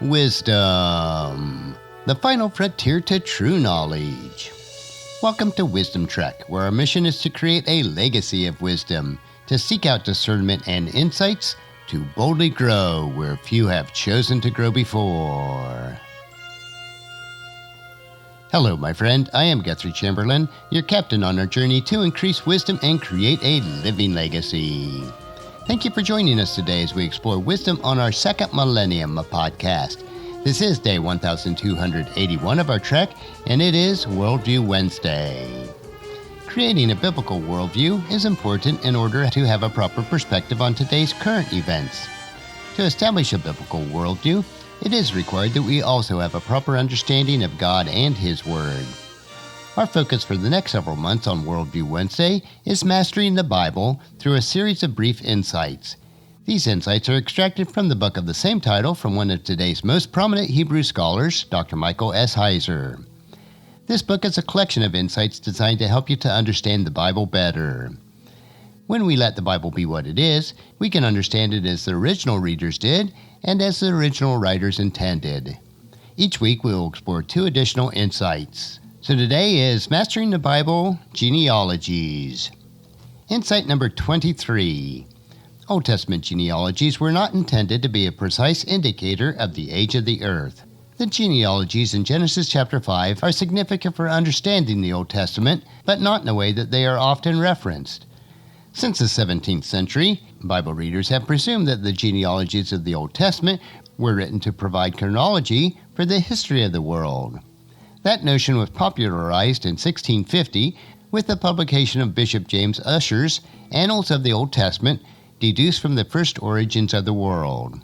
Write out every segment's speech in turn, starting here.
Wisdom, the final frontier to true knowledge. Welcome to Wisdom Trek, where our mission is to create a legacy of wisdom, to seek out discernment and insights, to boldly grow where few have chosen to grow before. Hello, my friend. I am Guthrie Chamberlain, your captain on our journey to increase wisdom and create a living legacy. Thank you for joining us today as we explore wisdom on our second millennium podcast. This is day 1281 of our trek, and it is Worldview Wednesday. Creating a biblical worldview is important in order to have a proper perspective on today's current events. To establish a biblical worldview, it is required that we also have a proper understanding of God and His Word. Our focus for the next several months on Worldview Wednesday is Mastering the Bible through a series of brief insights. These insights are extracted from the book of the same title from one of today's most prominent Hebrew scholars, Dr. Micheal S. Heiser. This book is a collection of insights designed to help you to understand the Bible better. When we let the Bible be what it is, we can understand it as the original readers did and as the original writers intended. Each week we will explore two additional insights. So today is Mastering the Bible, Genealogies. Insight number 23. Old Testament genealogies were not intended to be a precise indicator of the age of the earth. The genealogies in Genesis chapter 5 are significant for understanding the Old Testament, but not in a way that they are often referenced. Since the 17th century, Bible readers have presumed that the genealogies of the Old Testament were written to provide chronology for the history of the world. That notion was popularized in 1650 with the publication of Bishop James Ussher's Annals of the Old Testament, deduced from the first origins of the world.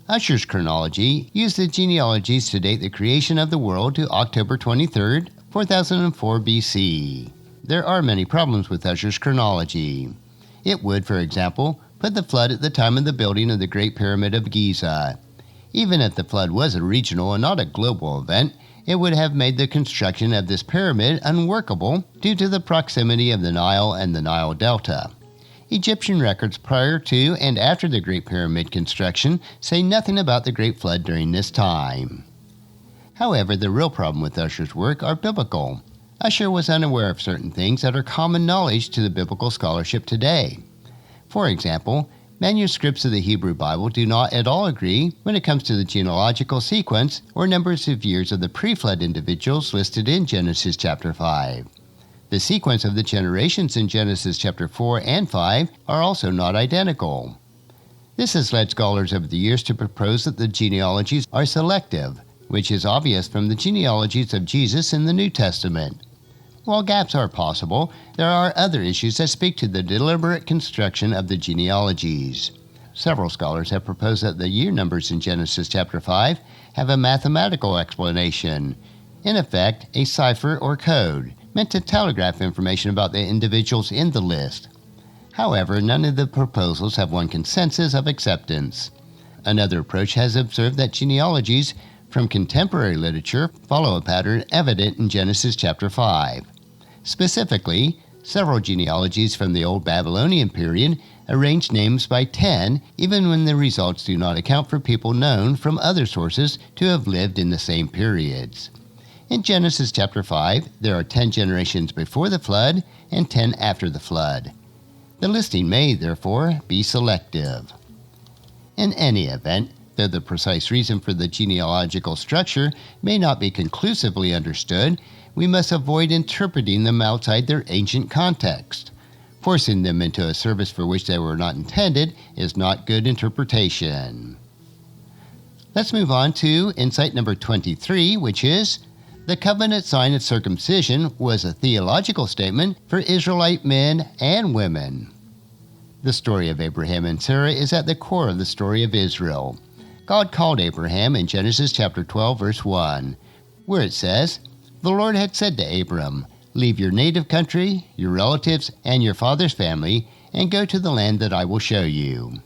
Ussher's chronology used the genealogies to date the creation of the world to October 23, 4004 BC. There are many problems with Ussher's chronology. It would, for example, put the flood at the time of the building of the Great Pyramid of Giza. Even if the flood was a regional and not a global event, it would have made the construction of this pyramid unworkable due to the proximity of the Nile and the Nile Delta. Egyptian records prior to and after the Great Pyramid construction say nothing about the Great Flood during this time. However, the real problem with Ussher's work are biblical. Ussher was unaware of certain things that are common knowledge to the biblical scholarship today. For example, manuscripts of the Hebrew Bible do not at all agree when it comes to the genealogical sequence or numbers of years of the pre-flood individuals listed in Genesis chapter 5. The sequence of the generations in Genesis chapter 4 and 5 are also not identical. This has led scholars over the years to propose that the genealogies are selective, which is obvious from the genealogies of Jesus in the New Testament. While gaps are possible, there are other issues that speak to the deliberate construction of the genealogies. Several scholars have proposed that the year numbers in Genesis chapter 5 have a mathematical explanation, in effect, a cipher or code, meant to telegraph information about the individuals in the list. However, none of the proposals have won consensus of acceptance. Another approach has observed that genealogies from contemporary literature follow a pattern evident in Genesis chapter 5. Specifically, several genealogies from the Old Babylonian period arrange names by 10, even when the results do not account for people known from other sources to have lived in the same periods. In Genesis chapter 5, there are 10 generations before the flood and 10 after the flood. The listing may, therefore, be selective. In any event, though the precise reason for the genealogical structure may not be conclusively understood, we must avoid interpreting them outside their ancient context. Forcing them into a service for which they were not intended is not good interpretation. Let's move on to insight number 23, which is, the covenant sign of circumcision was a theological statement for Israelite men and women. The story of Abraham and Sarah is at the core of the story of Israel. God called Abraham in Genesis chapter 12, verse 1, where it says, "The Lord had said to Abram, 'Leave your native country, your relatives, and your father's family, and go to the land that I will show you.'"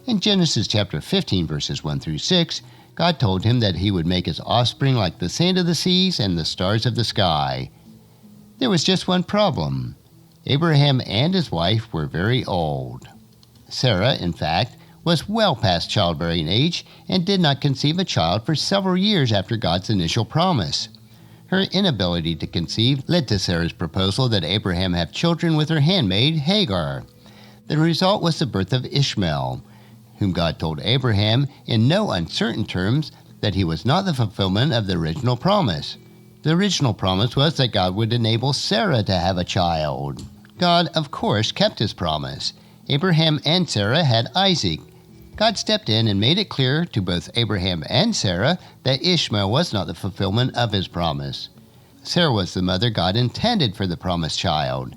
In Genesis chapter 15, verses 1 through 6, God told him that he would make his offspring like the sand of the seas and the stars of the sky. There was just one problem. Abraham and his wife were very old. Sarah, in fact, was well past childbearing age and did not conceive a child for several years after God's initial promise. Her inability to conceive led to Sarah's proposal that Abraham have children with her handmaid, Hagar. The result was the birth of Ishmael, whom God told Abraham in no uncertain terms that he was not the fulfillment of the original promise. The original promise was that God would enable Sarah to have a child. God, of course, kept his promise. Abraham and Sarah had Isaac. God stepped in and made it clear to both Abraham and Sarah that Ishmael was not the fulfillment of his promise. Sarah was the mother God intended for the promised child.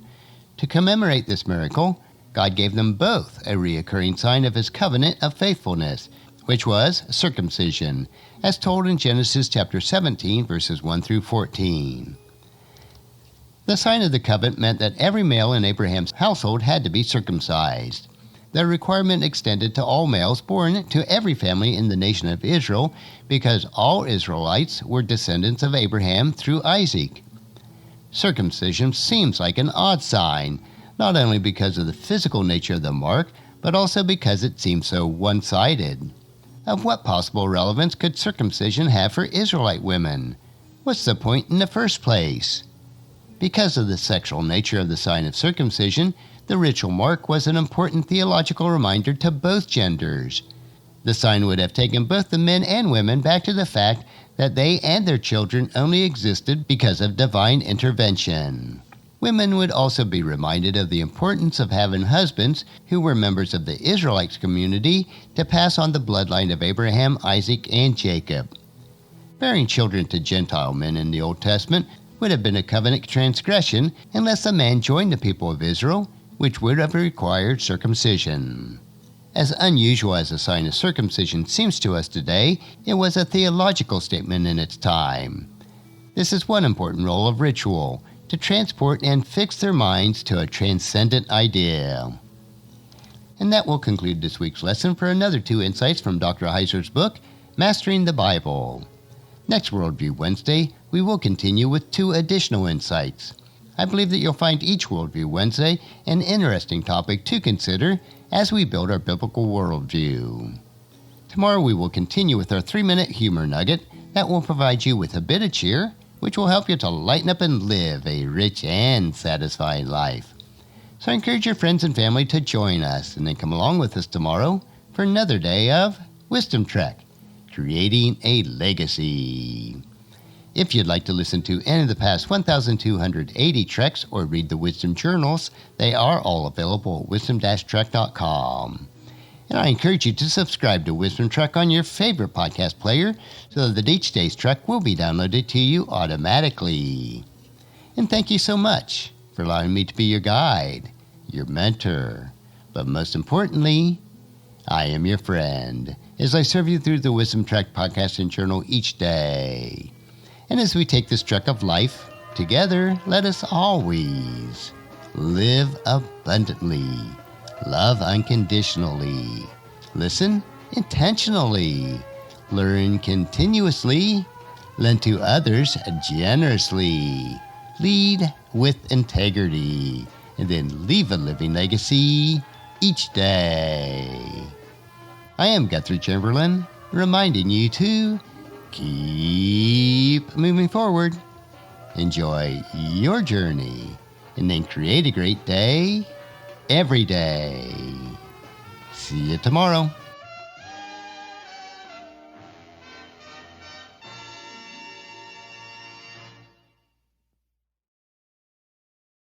To commemorate this miracle, God gave them both a recurring sign of his covenant of faithfulness, which was circumcision, as told in Genesis chapter 17, verses 1 through 14. The sign of the covenant meant that every male in Abraham's household had to be circumcised. The requirement extended to all males born to every family in the nation of Israel because all Israelites were descendants of Abraham through Isaac. Circumcision seems like an odd sign, not only because of the physical nature of the mark, but also because it seems so one-sided. Of what possible relevance could circumcision have for Israelite women? What's the point in the first place? Because of the sexual nature of the sign of circumcision, the ritual mark was an important theological reminder to both genders. The sign would have taken both the men and women back to the fact that they and their children only existed because of divine intervention. Women would also be reminded of the importance of having husbands who were members of the Israelites community to pass on the bloodline of Abraham, Isaac, and Jacob. Bearing children to Gentile men in the Old Testament would have been a covenant transgression unless a man joined the people of Israel, which would have required circumcision. As unusual as the sign of circumcision seems to us today, it was a theological statement in its time. This is one important role of ritual, to transport and fix their minds to a transcendent idea. And that will conclude this week's lesson for another 2 insights from Dr. Heiser's book, Mastering the Bible. Next Worldview Wednesday, we will continue with 2 additional insights. I believe that you'll find each Worldview Wednesday an interesting topic to consider as we build our biblical worldview. Tomorrow we will continue with our 3-minute humor nugget that will provide you with a bit of cheer, which will help you to lighten up and live a rich and satisfying life. So I encourage your friends and family to join us and then come along with us tomorrow for another day of Wisdom Trek, Creating a Legacy. If you'd like to listen to any of the past 1,280 treks or read the Wisdom Journals, they are all available at wisdom-trek.com. And I encourage you to subscribe to Wisdom Trek on your favorite podcast player so that each day's trek will be downloaded to you automatically. And thank you so much for allowing me to be your guide, your mentor, but most importantly, I am your friend as I serve you through the Wisdom Trek podcast and journal each day. And as we take this trek of life together, let us always live abundantly, love unconditionally, listen intentionally, learn continuously, lend to others generously, lead with integrity, and then leave a living legacy each day. I am Guthrie Chamberlain, reminding you to keep moving forward, enjoy your journey, and then create a great day every day. See you tomorrow.